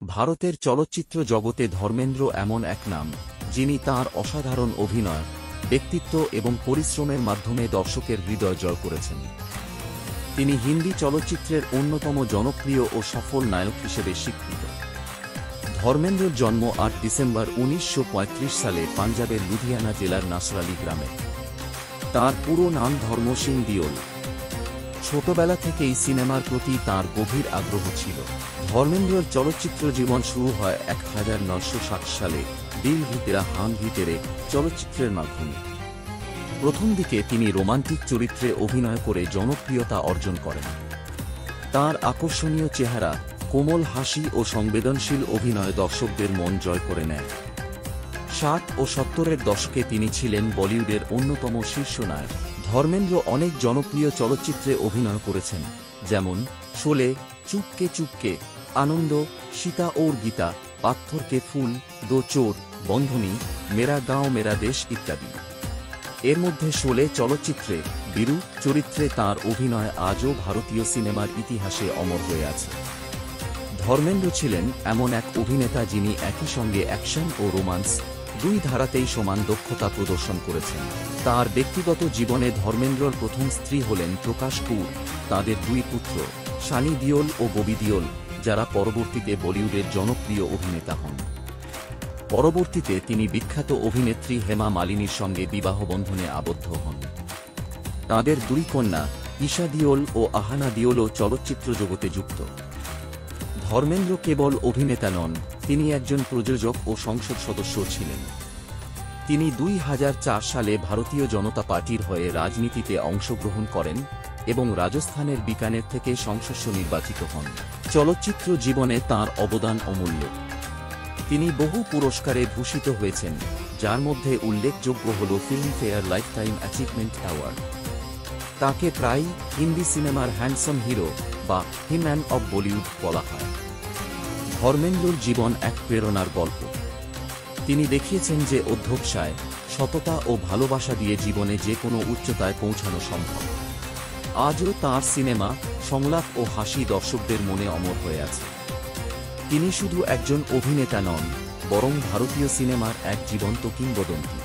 ভারতের চলচ্চিত্র জগতে ধর্মেন্দ্র এমন এক নাম, যিনি তাঁর অসাধারণ অভিনয়, ব্যক্তিত্ব এবং পরিশ্রমের মাধ্যমে দর্শকের হৃদয় জয় করেছেন। তিনি হিন্দি চলচ্চিত্রের অন্যতম জনপ্রিয় ও সফল নায়ক হিসেবে স্বীকৃত। ধর্মেন্দ্রের জন্ম ৮ ডিসেম্বর ১৯৩৫ সালে পাঞ্জাবের লুধিয়ানা জেলার নাসরালি গ্রামে। তাঁর পুরো নাম ধর্ম সিং দিওল। ছোটবেলা থেকেই সিনেমার প্রতি তাঁর গভীর আগ্রহ ছিল। ধর্মেন্দ্রর চলচ্চিত্র জীবন শুরু হয় ১৯৬০ সালে দিল ভি তেরা হাম ভি তেরে চলচ্চিত্রের মাধ্যমে। প্রথম দিকে তিনি রোমান্টিক চরিত্রে অভিনয় করে জনপ্রিয়তা অর্জন করেন। তাঁর আকর্ষণীয় চেহারা, কোমল হাসি ও সংবেদনশীল অভিনয় দর্শকদের মন জয় করে নেয়। ৬০ ও ৭০-এর দশকে তিনি ছিলেন বলিউডের অন্যতম শীর্ষ নায়ক। ধর্মেন্দ্র অনেক জনপ্রিয় চলচ্চিত্রে অভিনয় করেছেন, যেমন শোলে, চুপকে চুপকে, আনন্দ, সীতা ওর গীতা, পাথর কে ফুল, দো চোর, বন্ধনী, মেরা গাঁও মেরা দেশ ইত্যাদি। এর মধ্যে শোলে চলচ্চিত্রে বীরু চরিত্রে তাঁর অভিনয় আজও ভারতীয় সিনেমার ইতিহাসে অমর হয়ে আছে। ধর্মেন্দ্র ছিলেন এমন এক অভিনেতা যিনি একই সঙ্গে অ্যাকশন ও রোমান্স দুই ধারাতেই সমান দক্ষতা প্রদর্শন করেছেন। তাঁর ব্যক্তিগত জীবনে ধর্মেন্দ্রর প্রথম স্ত্রী হলেন প্রকাশ কৌর, তাঁদের দুই পুত্র সানি দিওল ও ববি দিওল, যারা পরবর্তীতে বলিউডের জনপ্রিয় অভিনেতা হন। পরবর্তীতে তিনি বিখ্যাত অভিনেত্রী হেমা মালিনীর সঙ্গে বিবাহ বন্ধনে আবদ্ধ হন। তাঁদের দুই কন্যা ঈশা দিওল ও আহানা দিওলও চলচ্চিত্র জগতে যুক্ত। ধর্মেন্দ্র কেবল অভিনেতা নন, তিনি একজন প্রযোজক ও সংসদ সদস্যও ছিলেন। তিনি ২০০৪ সালে ভারতীয় জনতা পার্টির হয়ে রাজনীতিতে অংশগ্রহণ করেন এবং রাজস্থানের বিকানের থেকে সংসদ নির্বাচিত হন। চলচ্চিত্র জীবনে তাঁর অবদান অমূল্য। তিনি বহু পুরস্কারে ভূষিত হয়েছেন, যার মধ্যে উল্লেখযোগ্য হল ফিল্মফেয়ার লাইফটাইম অ্যাচিভমেন্ট অ্যাওয়ার্ড। তাঁকে প্রায়ই হিন্দি সিনেমার হ্যান্ডসাম হিরো বা হিম্যান অব বলিউড বলা হয়। ধর্মেন্দ্রর জীবন এক প্রেরণার গল্প। তিনি দেখিয়েছেন যে অধ্যবসায়, সততা ও ভালোবাসা দিয়ে জীবনে যে কোনো উচ্চতায় পৌঁছানো সম্ভব। আজও তাঁর সিনেমা, সংলাপ ও হাসি দর্শকদের মনে অমর হয়ে আছে। তিনি শুধু একজন অভিনেতা নন, বরং ভারতীয় সিনেমার এক জীবন্ত কিংবদন্তি।